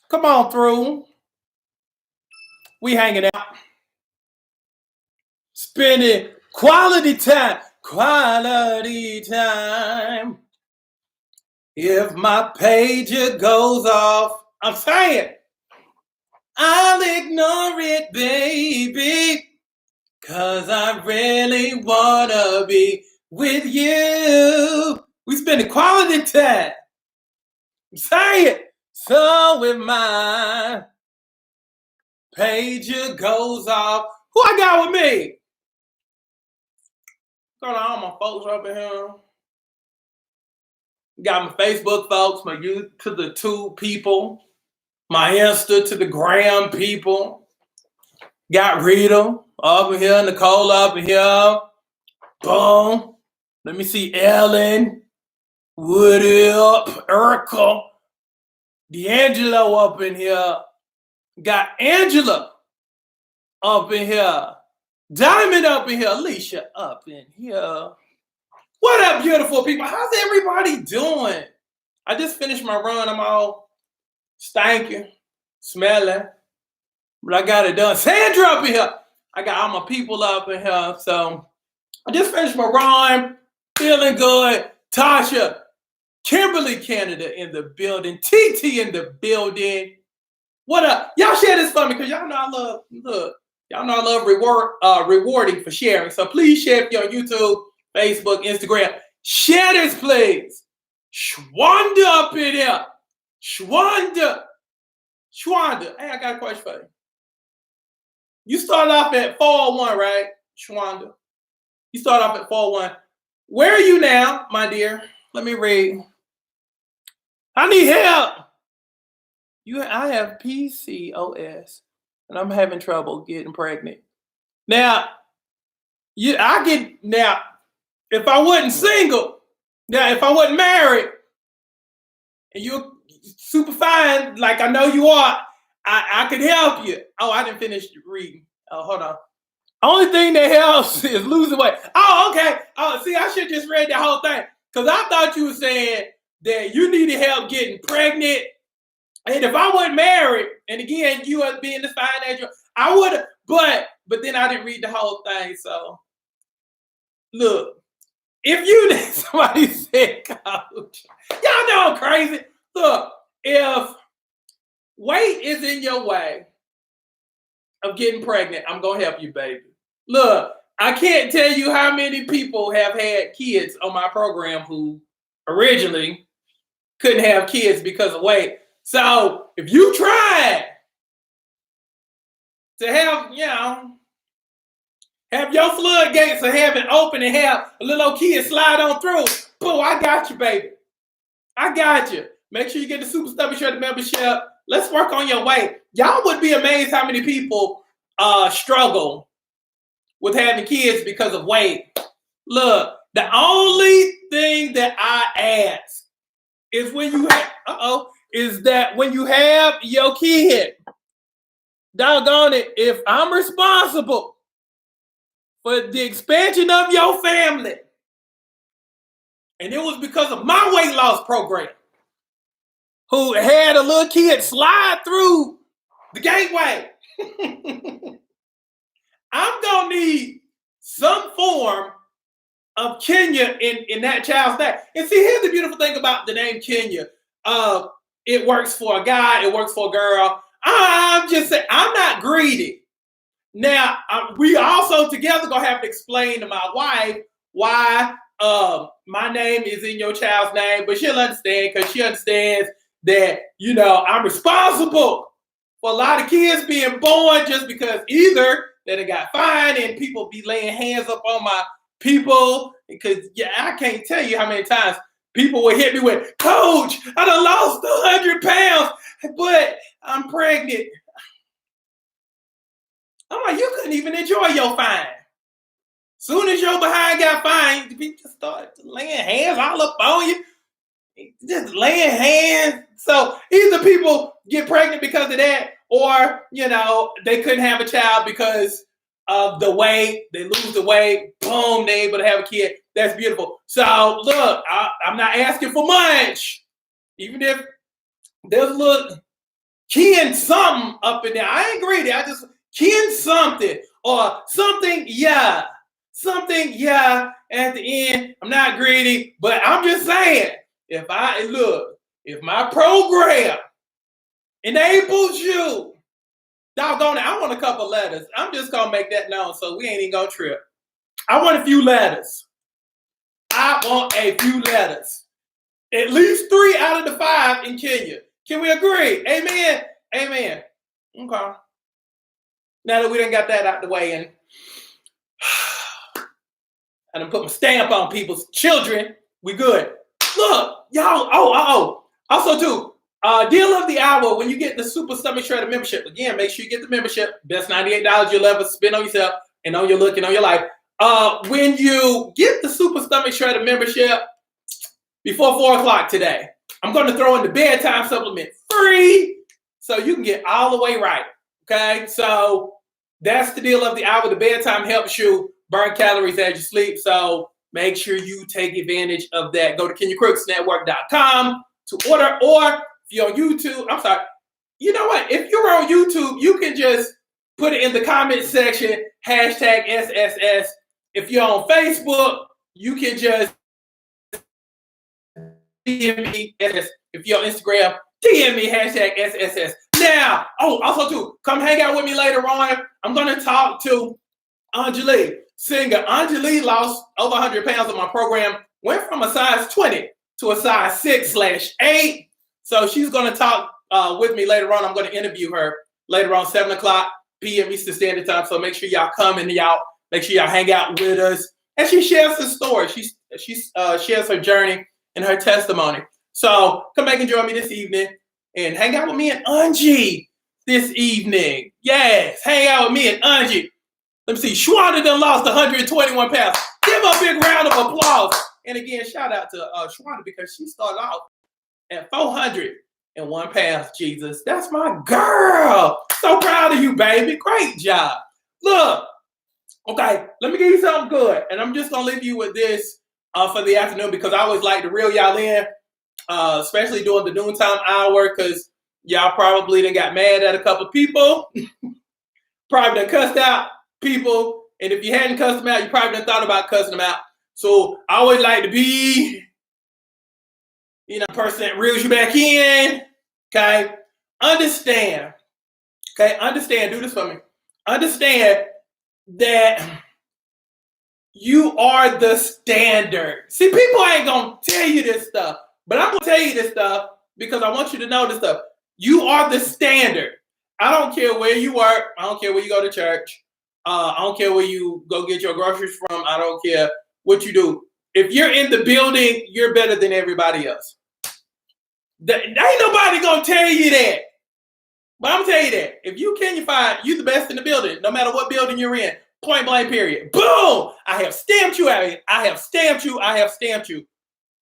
Come on through. We hanging out, spending quality time. Quality time. If my pager goes off, I'm saying I'll ignore it, baby. Cause I really wanna be with you. We spending quality time. I'm saying. So if my pager goes off, who I got with me? Got all my folks up in here. Got my Facebook folks, my YouTube people, my Insta to the gram people. Got Rita up in here, Nicole up in here. Boom. Let me see Ellen, Woody up, Erica, D'Angelo up in here. Got Angela up in here. Diamond up in here. Alicia up in here. What up, beautiful people? How's everybody doing? I just finished my run. I'm all stanky, smelling, but I got it done. Sandra up in here. I got all my people up in here. So I just finished my run. Feeling good. Tasha, Kimberly Canada in the building. TT in the building. What up? Y'all share this for me because y'all know I love rewarding for sharing. So please share if you're on YouTube, Facebook, Instagram. Share this, please. Shwanda up in here. Shwanda. Hey, I got a question for you. You started off at 401, right? Shwanda. You started off at 401. Where are you now, my dear? Let me read. I need help. I have PCOS, and I'm having trouble getting pregnant. Now, if I wasn't single, if I wasn't married, and you're super fine, like I know you are, I could help you. Oh, I didn't finish reading. Oh, hold on. Only thing that helps is losing weight. Oh, okay. Oh, see, I should just read the whole thing. Because I thought you were saying that you needed help getting pregnant. And if I wasn't married, and again, you as being the financial, I would have, but then I didn't read the whole thing. So look, if you somebody said, coach, y'all know I'm crazy. Look, if weight is in your way of getting pregnant, I'm gonna help you, baby. Look, I can't tell you how many people have had kids on my program who originally couldn't have kids because of weight. So if you tried to have your floodgates of heaven open and have a little old kid slide on through, boom, I got you, baby. I got you. Make sure you get the Super Stubby Shirt membership. Let's work on your weight. Y'all would be amazed how many people struggle with having kids because of weight. Look, the only thing that I ask is when you have your kid, doggone it, if I'm responsible for the expansion of your family, and it was because of my weight loss program, who had a little kid slide through the gateway, I'm gonna need some form of Kenya in that child's name. And see, here's the beautiful thing about the name Kenya. It works for a guy, it works for a girl. I'm just saying, I'm not greedy. Now, we also together gonna have to explain to my wife why my name is in your child's name, but she'll understand because she understands that, I'm responsible for a lot of kids being born just because either that it got fined and people be laying hands up on my people, because I can't tell you how many times people would hit me with, Coach, I done lost 100 pounds, but I'm pregnant. I'm like, you couldn't even enjoy your fine. Soon as your behind got fine, people just started laying hands all up on you. Just laying hands. So either people get pregnant because of that, or, they couldn't have a child because of the weight. They lose the weight. Boom, they're able to have a kid. That's beautiful. So look, I'm not asking for much. Even if there's a little keying something up in there. I ain't greedy. I just keying something or something. Yeah, something. Yeah. At the end, I'm not greedy, but I'm just saying, if my program enables you, doggone it, I want a couple letters. I'm just gonna make that known, so we ain't even gonna trip. I want a few letters. I want a few letters. At least 3 out of the 5 in Kenya. Can we agree? Amen. Amen. Okay. Now that we done got that out the way and I done put my stamp on people's children, we good. Look, y'all. Also, too, deal of the hour when you get the Super Stomach Shredder membership. Again, make sure you get the membership. Best $98 you'll ever spend on yourself and on your look and on your life. When you get the Super Stomach Shredder membership before 4 o'clock today, I'm going to throw in the bedtime supplement free so you can get all the way right. Okay? So that's the deal of the hour. The bedtime helps you burn calories as you sleep. So make sure you take advantage of that. Go to KenyaCrooksNetwork.com to order, or if you're on YouTube, I'm sorry, you know what? If you're on YouTube, you can just put it in the comment section, hashtag SSS. If you're on Facebook, you can just DM me. If you're on Instagram, DM me, hashtag SSS. Now, also too, come hang out with me later on. I'm going to talk to Anjali, singer. Anjali lost over 100 pounds on my program, went from a size 20 to a size 6/8. So she's going to talk with me later on. I'm going to interview her later on, 7 o'clock p.m. Eastern Standard Time. So make sure y'all come and make sure y'all hang out with us. And she shares the story. She shares her journey and her testimony. So come back and join me this evening and hang out with me and Angie this evening. Yes, hang out with me and Angie. Let me see. Shwanda done lost 121 pounds. Give her a big round of applause. And again, shout out to Shwanda because she started off at 401 pounds. Jesus, that's my girl. So proud of you, baby. Great job. Look, okay, let me give you something good. And I'm just going to leave you with this for the afternoon because I always like to reel y'all in, especially during the noontime hour because y'all probably done got mad at a couple of people. Probably done cussed out people. And if you hadn't cussed them out, you probably done thought about cussing them out. So I always like to be, the person that reels you back in. Okay? Understand. Okay? Understand. Do this for me. Understand that you are the standard. See, people ain't going to tell you this stuff, but I'm going to tell you this stuff because I want you to know this stuff. You are the standard. I don't care where you work. I don't care where you go to church. I don't care where you go get your groceries from. I don't care what you do. If you're in the building, you're better than everybody else. Ain't nobody going to tell you that. But I'm going to tell you that. If you Kenyafied, you're the best in the building, no matter what building you're in. Point blank, period. Boom! I have stamped you out. I have stamped you. I have stamped you.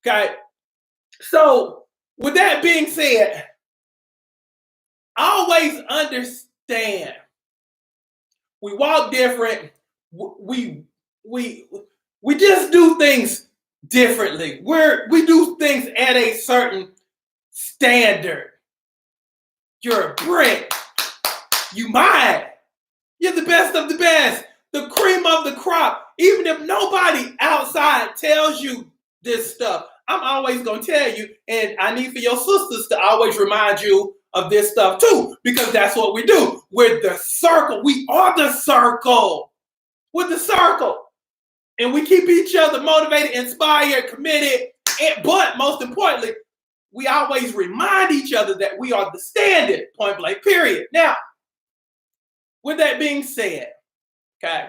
Okay? So, with that being said, always understand. We walk different. We just do things differently. We do things at a certain standard. You're a brick. You mine. You're the best of the best. The cream of the crop. Even if nobody outside tells you this stuff, I'm always going to tell you. And I need for your sisters to always remind you of this stuff too. Because that's what we do. We're the circle. We are the circle. We're the circle. And we keep each other motivated, inspired, committed. But most importantly, we always remind each other that we are the standard. Point blank, period. Now, with that being said, okay,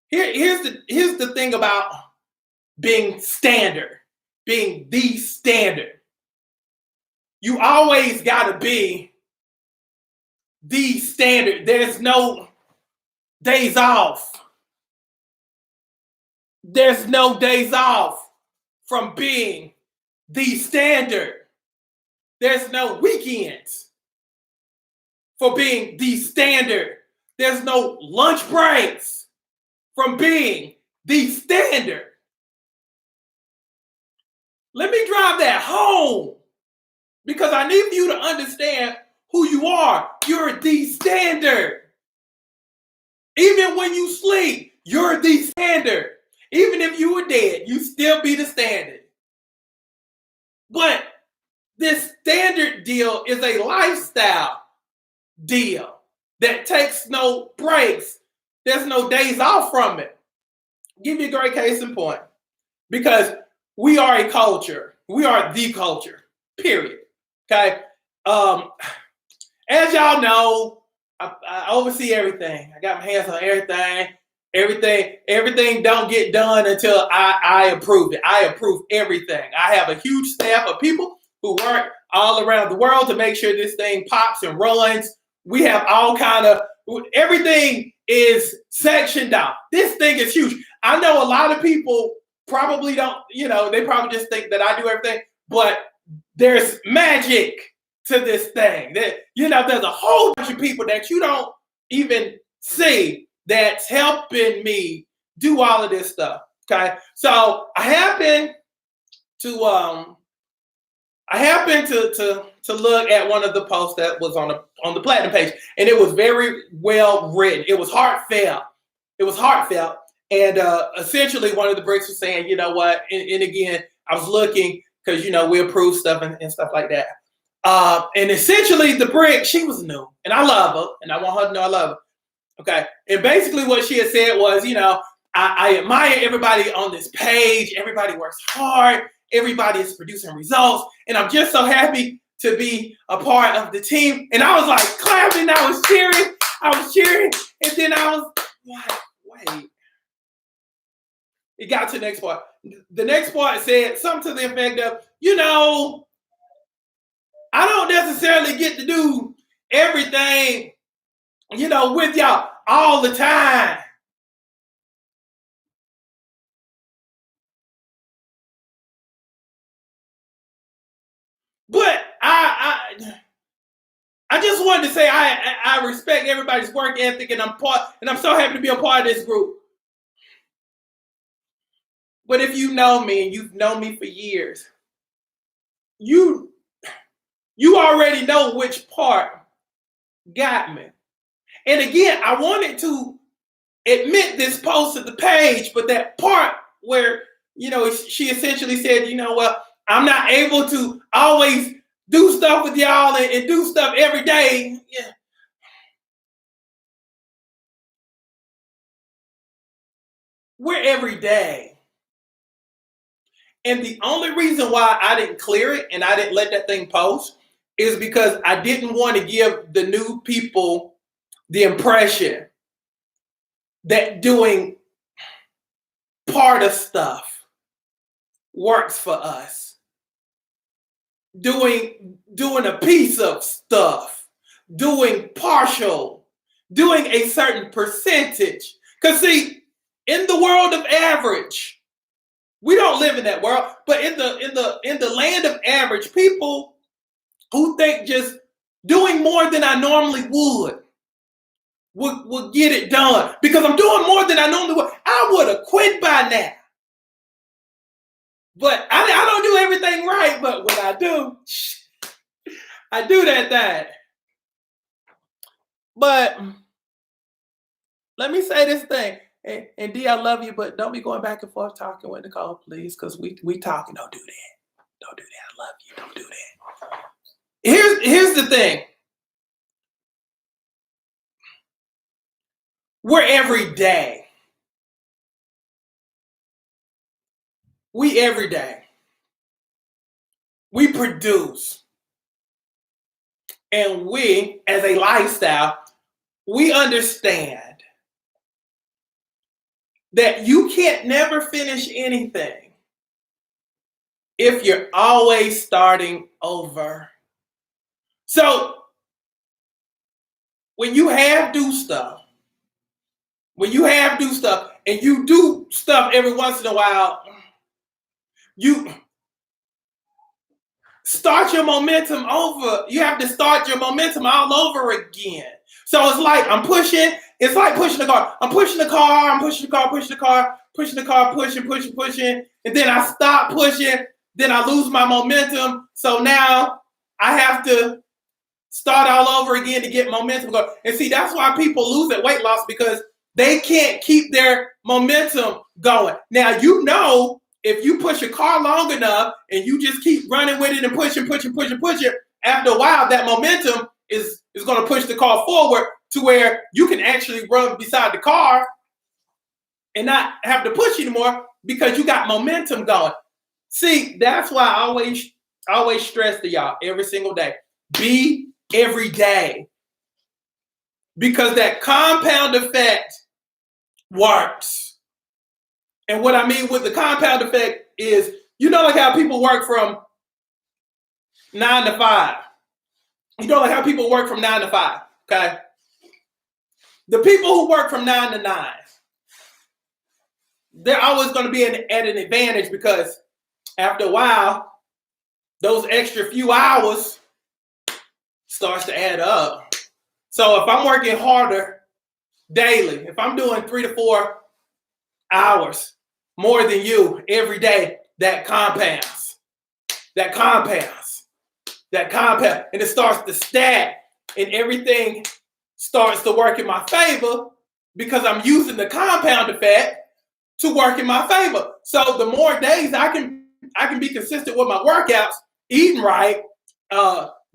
here's the thing about being standard, being the standard. You always got to be the standard. There's no days off. There's no days off from being the standard. There's no weekends for being the standard. There's no lunch breaks from being the standard. Let me drive that home because I need you to understand who you are. You're the standard. Even when you sleep, you're the standard. Even if you were dead, you still be the standard. But this standard deal is a lifestyle deal that takes no breaks. There's no days off from it. Give you a great case in point. Because we are a culture. We are the culture, period. Okay? As y'all know, I oversee everything. I got my hands on everything. Everything don't get done until I approve it. I approve everything. I have a huge staff of people who work all around the world to make sure this thing pops and runs. We have all kind of, everything is sectioned out. This thing is huge. I know a lot of people probably don't, they probably just think that I do everything, but there's magic to this thing. There's a whole bunch of people that you don't even see that's helping me do all of this stuff. Okay. So I happened to look at one of the posts that was on the platinum page, and it was very well written. It was heartfelt. And essentially one of the bricks was saying, you know what? And again, I was looking because, we approve stuff and stuff like that. And essentially the brick, she was new, and I love her, and I want her to know I love her. Okay. And basically what she had said was, I admire everybody on this page. Everybody works hard. Everybody is producing results. And I'm just so happy to be a part of the team. And I was like clapping. I was cheering. And then I was like, wait. It got to the next part. The next part said something to the effect of, I don't necessarily get to do everything, with y'all all the time. But I just wanted to say I respect everybody's work ethic, and I'm so happy to be a part of this group. But if you know me, and you've known me for years, you already know which part got me. And again, I wanted to admit this post to the page, but that part where, she essentially said, well, I'm not able to always do stuff with y'all and do stuff every day. Yeah. We're every day. And the only reason why I didn't clear it and I didn't let that thing post is because I didn't want to give the new people the impression that doing part of stuff works for us. Doing a piece of stuff, doing partial, doing a certain percentage. Because see, in the world of average, we don't live in that world, but in the land of average, people who think just doing more than I normally would get it done. Because I'm doing more than I normally would. I would have quit by now. But I don't do everything right, but when I do, I do that thing. But let me say this thing. And D, I love you, but don't be going back and forth talking with Nicole, please, because we talking. Don't do that. Don't do that. I love you. Don't do that. Here's the thing. We're every day. We every day. We produce. And we, as a lifestyle, we understand that you can't never finish anything if you're always starting over. So when you do stuff, and you do stuff every once in a while, you start your momentum over. You have to start your momentum all over again. So it's like I'm pushing. It's like pushing the car. I'm pushing the car, pushing. And then I stop pushing. Then I lose my momentum. So now I have to Start all over again to get momentum going. And see, that's why people lose at weight loss, because they can't keep their momentum going. Now, you know, if you push a car long enough and you just keep running with it and pushing, after a while, that momentum is going to push the car forward to where you can actually run beside the car and not have to push anymore because you got momentum going. See, that's why I always stress to y'all every single day. Be every day. Because that compound effect works. And what I mean with the compound effect is, you know, like how people work from 9 to 5. You know, like how people work from 9 to 5, okay? The people who work from 9 to 9, they're always going to be at an advantage, because after a while, those extra few hours starts to add up. So if I'm working harder daily, if I'm doing 3 to 4 hours more than you every day, that compounds, and it starts to stack, and everything starts to work in my favor because I'm using the compound effect to work in my favor. So the more days I can be consistent with my workouts, eating right,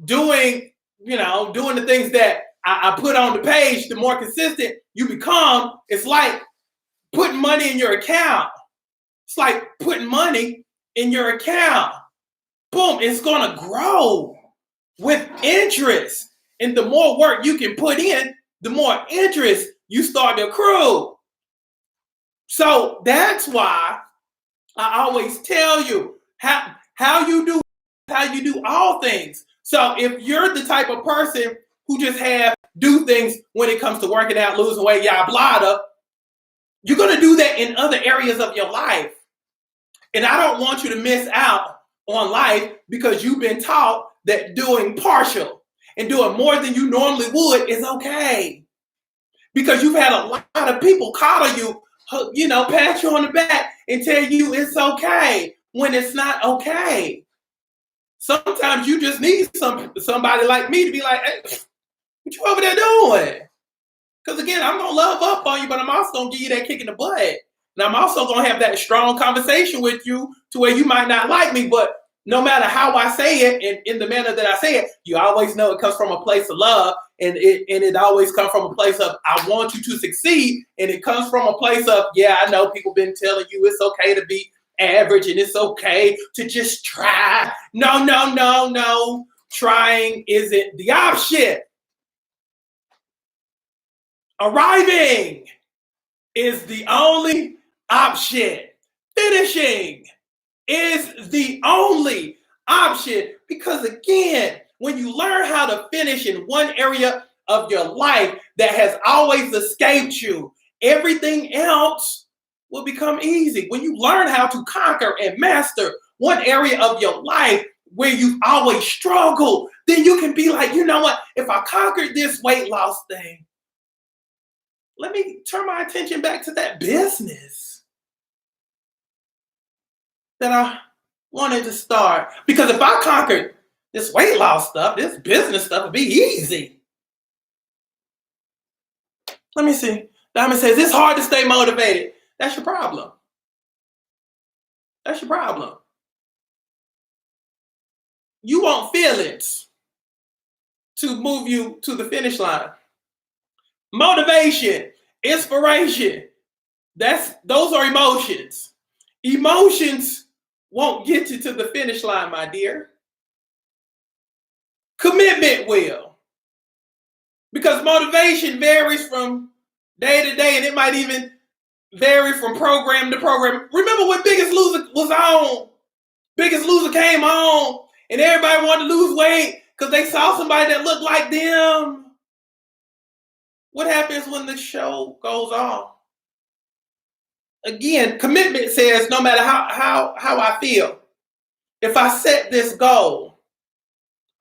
doing the things that I put on the page, the more consistent you become. It's like putting money in your account. It's like putting money in your account. Boom, it's gonna grow with interest. And the more work you can put in, the more interest you start to accrue. So that's why I always tell you how you do all things. So if you're the type of person who just do things when it comes to working out, losing weight, yada blah, you're gonna do that in other areas of your life. And I don't want you to miss out on life because you've been taught that doing partial and doing more than you normally would is okay. Because you've had a lot of people coddle you, pat you on the back and tell you it's okay when it's not okay. Sometimes you just need somebody like me to be like, hey, what you over there doing? Because again, I'm going to love up on you, but I'm also going to give you that kick in the butt. And I'm also going to have that strong conversation with you to where you might not like me, but no matter how I say it and in the manner that I say it, you always know it comes from a place of love, and it always comes from a place of I want you to succeed, and it comes from a place of, yeah, I know people been telling you it's okay to be average and it's okay to just try. No. Trying isn't the option. Arriving is the only option. Finishing is the only option, because again, when you learn how to finish in one area of your life that has always escaped you, everything else will become easy. When you learn how to conquer and master one area of your life where you've always struggled, then you can be like, you know what, if I conquered this weight loss thing, let me turn my attention back to that business that I wanted to start. Because if I conquered this weight loss stuff, this business stuff would be easy. Let me see. Diamond says, it's hard to stay motivated. That's your problem. That's your problem. You want feelings to move you to the finish line. Motivation, inspiration, those are emotions. Emotions won't get you to the finish line, my dear. Commitment will. Because motivation varies from day to day, and it might even vary from program to program. Remember when Biggest Loser was on? Biggest Loser came on, and everybody wanted to lose weight because they saw somebody that looked like them. What happens when the show goes on? Again, commitment says no matter how I feel, if I set this goal,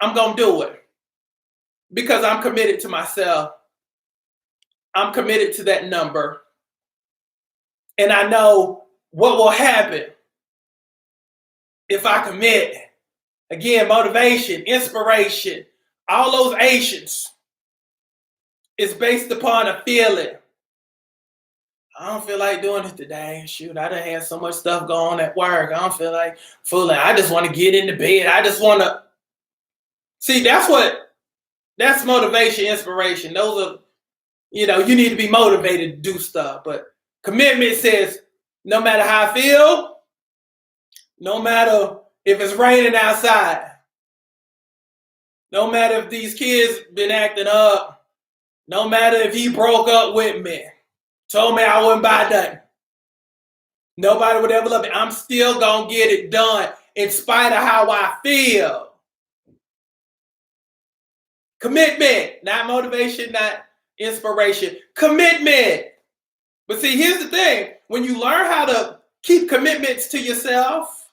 I'm going to do it because I'm committed to myself. I'm committed to that number. And I know what will happen if I commit. Again, motivation, inspiration, All those Asians is based upon a feeling. I don't feel like doing it today. Shoot, I done had so much stuff going on at work. I don't feel like fooling. I just want to get into bed. I just want to. See, that's motivation, inspiration. Those are, you need to be motivated to do stuff. But commitment says, no matter how I feel, no matter if it's raining outside, no matter if these kids been acting up, no matter if he broke up with me, told me I wouldn't buy nothing, nobody would ever love me, I'm still going to get it done in spite of how I feel. Commitment, not motivation, not inspiration. Commitment. But see, here's the thing. When you learn how to keep commitments to yourself,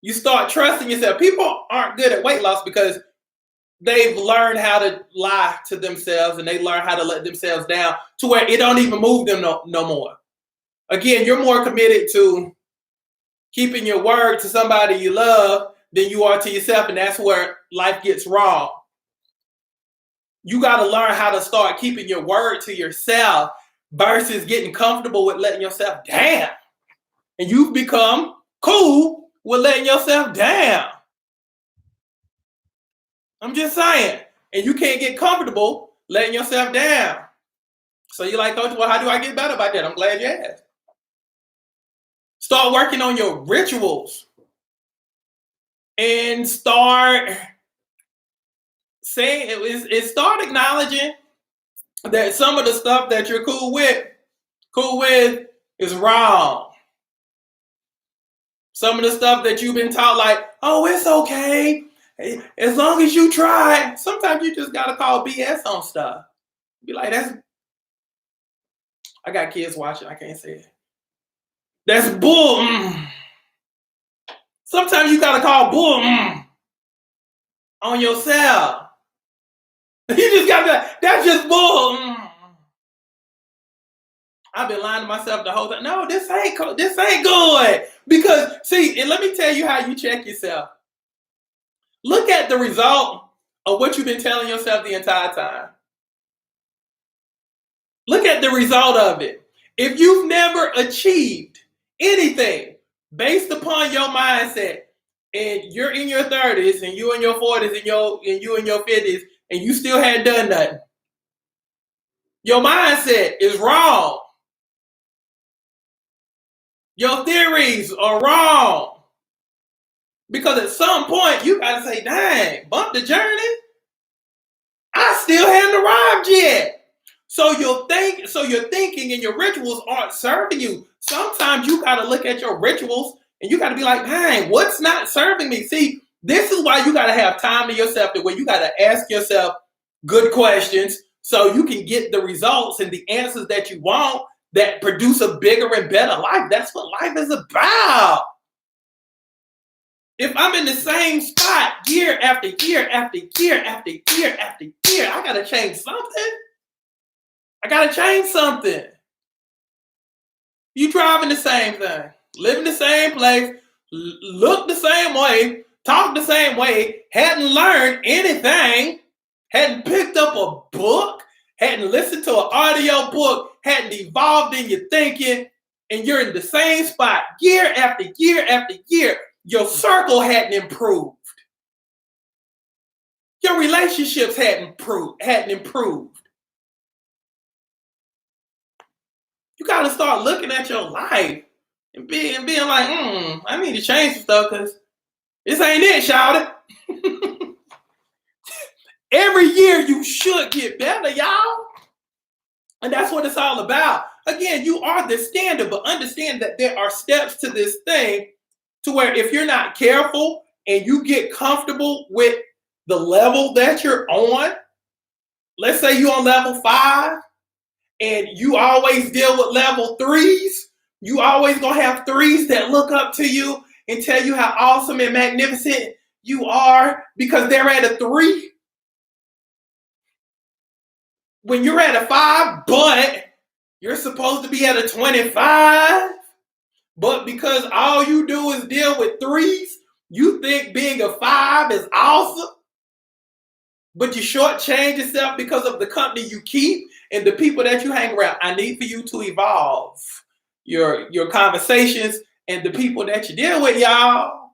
you start trusting yourself. People aren't good at weight loss because they've learned how to lie to themselves and they learn how to let themselves down to where it don't even move them no more. Again, you're more committed to keeping your word to somebody you love than you are to yourself, and that's where life gets wrong. You got to learn how to start keeping your word to yourself versus getting comfortable with letting yourself down. And you've become cool with letting yourself down. I'm just saying. And you can't get comfortable letting yourself down. So you're like, Coach, well, how do I get better about that? I'm glad you asked. Start working on your rituals. And start start acknowledging that some of the stuff that you're cool with is wrong. Some of the stuff that you've been taught, like, oh, it's okay, as long as you try. Sometimes you just gotta call BS on stuff. Be like, I got kids watching, I can't say it. That's bull. Sometimes you gotta call bull on yourself. You just gotta, that's just bull. I've been lying to myself the whole time. No, this ain't good. Because, see, and let me tell you how you check yourself. Look at the result of what you've been telling yourself the entire time. Look at the result of it. If you've never achieved anything based upon your mindset, and you're in your 30s, and you in your 40s, and you in your 50s, and you still hadn't done nothing, your mindset is wrong. Your theories are wrong. Because at some point, you got to say, dang, bump the journey. I still haven't arrived yet. So your thinking and your rituals aren't serving you. Sometimes you got to look at your rituals and you got to be like, dang, what's not serving me? See, this is why you got to have time to yourself, the way you got to ask yourself good questions so you can get the results and the answers that you want that produce a bigger and better life. That's what life is about. If I'm in the same spot year after year after year after year after year, I got to change something. You driving the same thing, live in the same place, look the same way, talk the same way, hadn't learned anything, hadn't picked up a book, hadn't listened to an audio book, hadn't evolved in your thinking, and you're in the same spot year after year after year. Your circle hadn't improved. Your relationships hadn't improved. You got to start looking at your life and being like, I need to change some stuff because this ain't it, shout it. Every year you should get better, y'all. And that's what it's all about. Again, you are the standard, but understand that there are steps to this thing to where if you're not careful and you get comfortable with the level that you're on, let's say you're on level 5 and you always deal with level 3s, you always gonna have 3s that look up to you and tell you how awesome and magnificent you are because they're at a 3. When you're at a 5, but you're supposed to be at a 25, but because all you do is deal with 3s, you think being a 5 is awesome. but you shortchange yourself because of the company you keep and the people that you hang around. I need for you to evolve your conversations and the people that you deal with, y'all.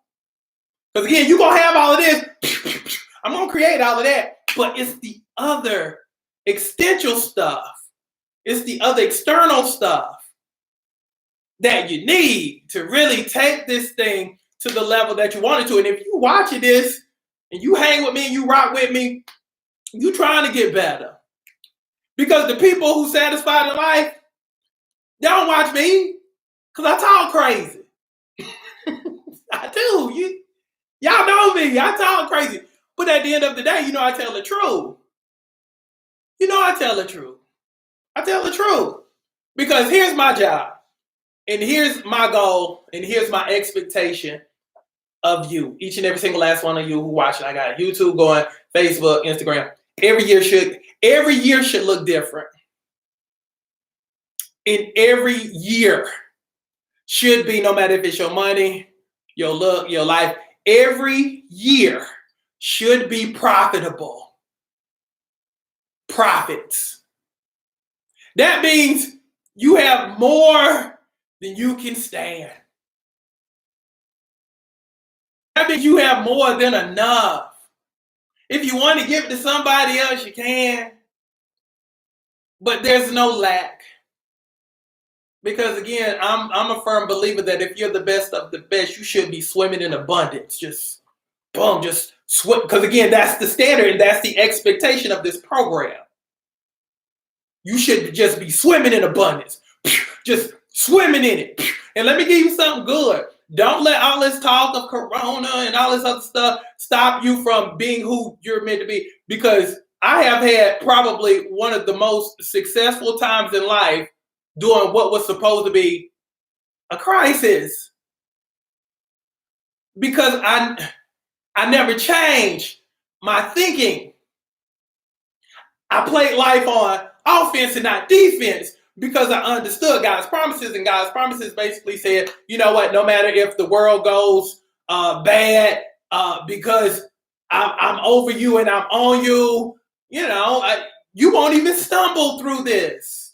Because again, you're going to have all of this. I'm going to create all of that. But it's the other existential stuff. It's the other external stuff that you need to really take this thing to the level that you want it to. And if you watching this and you hang with me and you rock with me, you trying to get better. Because the people who satisfied in life, they don't watch me because I talk crazy. I do. Y'all know me. I talk crazy. But at the end of the day, I tell the truth. I tell the truth. I tell the truth. Because here's my job. And here's my goal. And here's my expectation of you. Each and every single last one of you who watching. I got YouTube going, Facebook, Instagram. Every year should look different. And every year should be, no matter if it's your money, your look, your life, every year should be profitable. Profits. That means you have more than you can stand. That means you have more than enough. If you want to give it to somebody else, you can. But there's no lack. Because again, I'm a firm believer that if you're the best of the best, you should be swimming in abundance. Just swim. Because again, that's the standard and that's the expectation of this program. You should just be swimming in abundance. Just swimming in it. And let me give you something good. Don't let all this talk of corona and all this other stuff stop you from being who you're meant to be. Because I have had probably one of the most successful times in life doing what was supposed to be a crisis. Because I never changed my thinking. I played life on offense and not defense because I understood God's promises, and God's promises basically said, you know what, no matter if the world goes bad, because I'm over you and I'm on you, you won't even stumble through this.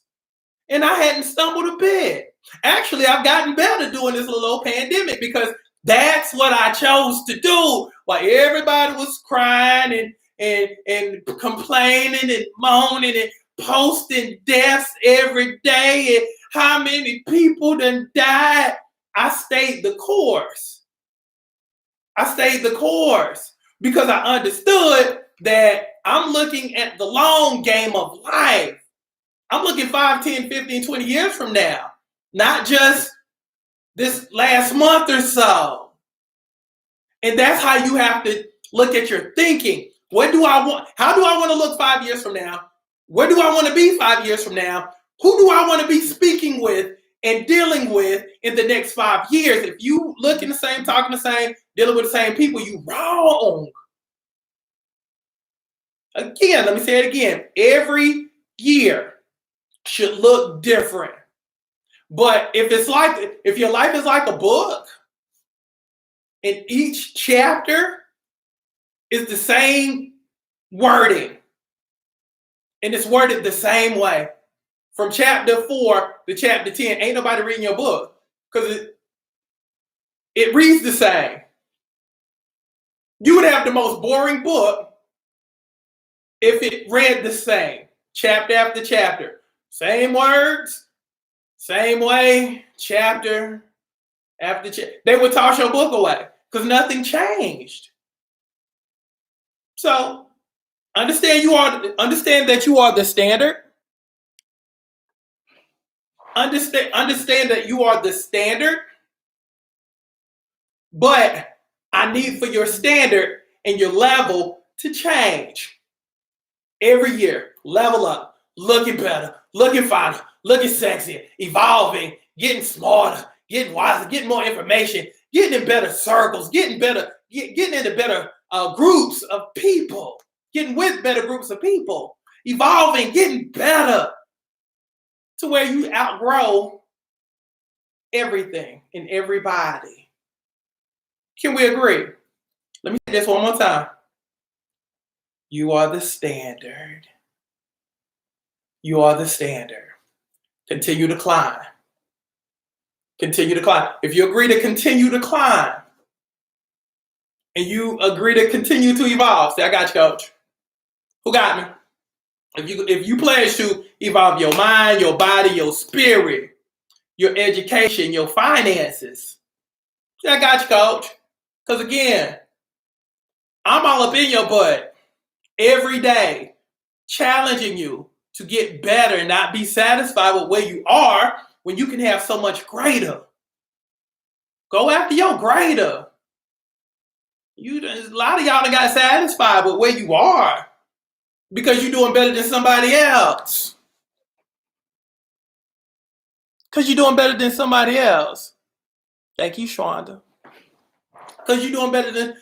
And I hadn't stumbled a bit. Actually, I've gotten better doing this little pandemic because that's what I chose to do while everybody was crying and complaining and moaning and posting deaths every day and how many people done died. I stayed the course. I stayed the course because I understood that I'm looking at the long game of life. I'm looking 5, 10, 15, 20 years from now, not just this last month or so. And that's how you have to look at your thinking. What do I want? How do I want to look 5 years from now? Where do I want to be 5 years from now? Who do I want to be speaking with and dealing with in the next 5 years? If you looking the same, talking the same, dealing with the same people, you wrong. Again, let me say it again. Every year should look different. But if your life is like a book, and each chapter is the same wording, and it's worded the same way, from chapter 4 to chapter 10, ain't nobody reading your book because it reads the same. You would have the most boring book if it read the same, chapter after chapter. Same words, same way, chapter after chapter. They would toss your book away because nothing changed. So understand that you are the standard. Understand that you are the standard. But I need for your standard and your level to change. Every year, level up, looking better, looking finer, looking sexier, evolving, getting smarter, getting wiser, getting more information, getting in better circles, getting into better groups of people, getting with better groups of people, evolving, getting better to where you outgrow everything and everybody. Can we agree? Let me say this one more time. You are the standard. You are the standard. Continue to climb. Continue to climb. If you agree to continue to climb, and you agree to continue to evolve, say, I got you, coach. Who got me? If you pledge to evolve your mind, your body, your spirit, your education, your finances, say, I got you, coach. Because again, I'm all up in your butt every day, challenging you to get better and not be satisfied with where you are when you can have so much greater. Go after your greater. A lot of y'all done got satisfied with where you are because you're doing better than somebody else. Because you're doing better than somebody else. Thank you, Shonda. Because you're doing better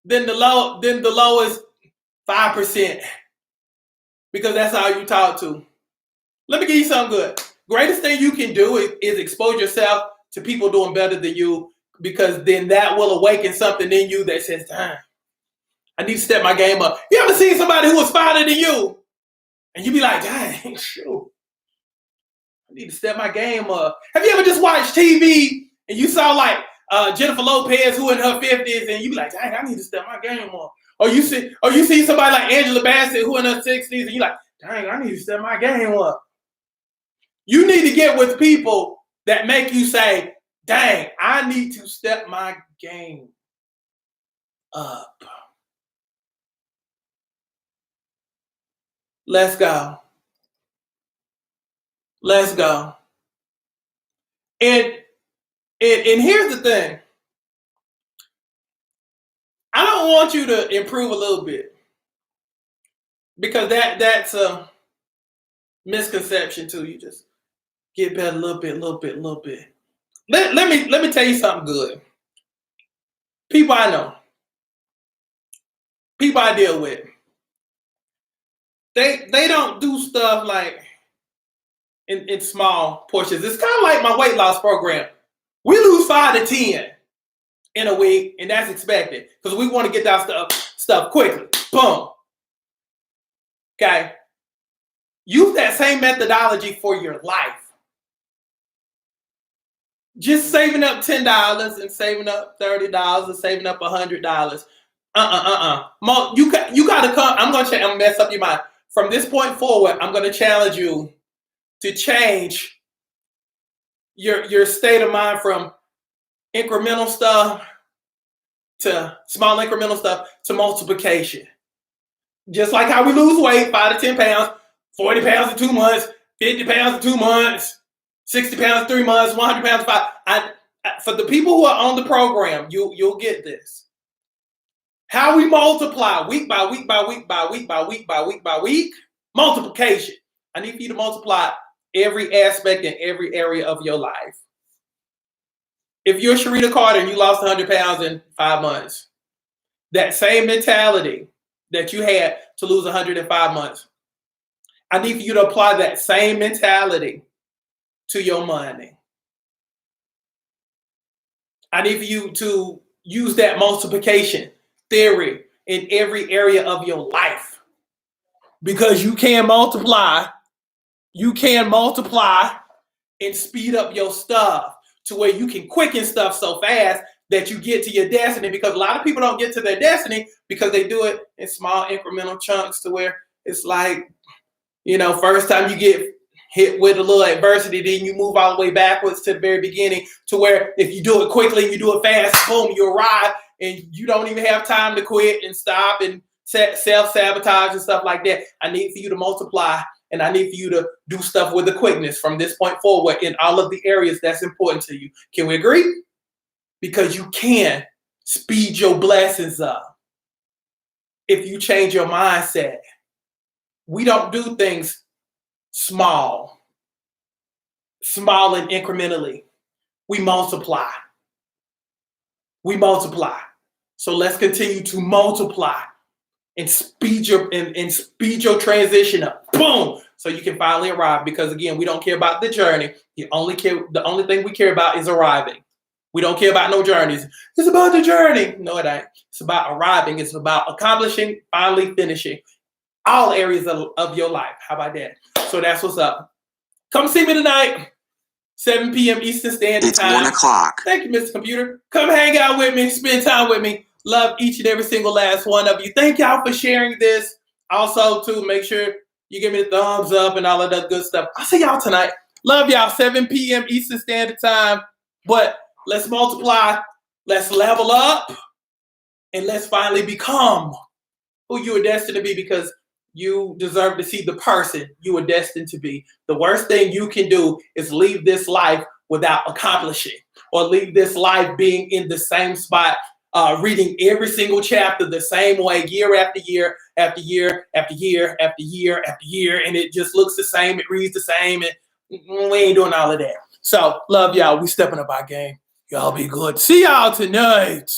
than the lowest 5%. Because that's how you talk to. Let me give you something good. Greatest thing you can do is expose yourself to people doing better than you, because then that will awaken something in you that says, damn, I need to step my game up. You ever seen somebody who was finer than you? And you be like, dang, shoot, I need to step my game up. Have you ever just watched TV and you saw like Jennifer Lopez who in her 50s and you be like, dang, I need to step my game up. Or you see somebody like Angela Bassett who in her 60s and you're like, dang, I need to step my game up. You need to get with people that make you say, dang, I need to step my game up. Let's go. Let's go. And here's the thing. I don't want you to improve a little bit, because that's a misconception too. You just get better a little bit. Let me tell you something good. People I know, people I deal with, they don't do stuff like in small portions. It's kind of like my weight loss program. We lose 5 to 10 in a week, and that's expected because we want to get that stuff quickly. Boom. Okay. Use that same methodology for your life. Just saving up $10 and saving up $30 and saving up $100. You got to come. I'm gonna mess up your mind. From this point forward, I'm gonna challenge you to change your state of mind from incremental stuff to small incremental stuff to multiplication. Just like how we lose weight, 5 to 10 pounds, 40 pounds in 2 months, 50 pounds in 2 months, 60 pounds in 3 months, 100 pounds in 5. For the people who are on the program, you'll get this. How we multiply week by week by week by week by week by week by week, multiplication. I need for you to multiply every aspect in every area of your life. If you're Sharita Carter and you lost 100 pounds in 5 months, that same mentality that you had to lose 100 in 5 months, I need for you to apply that same mentality to your money. I need for you to use that multiplication theory in every area of your life, because you can multiply and speed up your stuff to where you can quicken stuff so fast that you get to your destiny, because a lot of people don't get to their destiny because they do it in small incremental chunks to where it's like, first time you get hit with a little adversity, then you move all the way backwards to the very beginning, to where if you do it quickly, you do it fast, boom, you arrive and you don't even have time to quit and stop and self-sabotage and stuff like that. I need for you to multiply, and I need for you to do stuff with the quickness from this point forward in all of the areas that's important to you. Can we agree? Because you can speed your blessings up if you change your mindset. We don't do things small and incrementally. We multiply. So let's continue to multiply and speed your transition up. Boom! So you can finally arrive, because again, we don't care about the journey. The only thing we care about is arriving. We don't care about no journeys. It's about the journey. No, it ain't. It's about arriving. It's about accomplishing, finally finishing all areas of your life. How about that? So that's what's up. Come see me tonight, 7 p.m. Eastern Standard Time. It's 1 o'clock. Thank you, Mr. Computer. Come hang out with me, spend time with me. Love each and every single last one of you. Thank y'all for sharing this. Also, too, make sure you give me the thumbs up and all of that good stuff. I'll see y'all tonight. Love y'all, 7 p.m. Eastern Standard Time. But let's multiply, let's level up, and let's finally become who you were destined to be, because you deserve to see the person you were destined to be. The worst thing you can do is leave this life without accomplishing, or leave this life being in the same spot, reading every single chapter the same way, year after year after year after year after year after year, and it just looks the same, it reads the same, and we ain't doing all of that. So, love y'all. We stepping up our game. Y'all be good. See y'all tonight.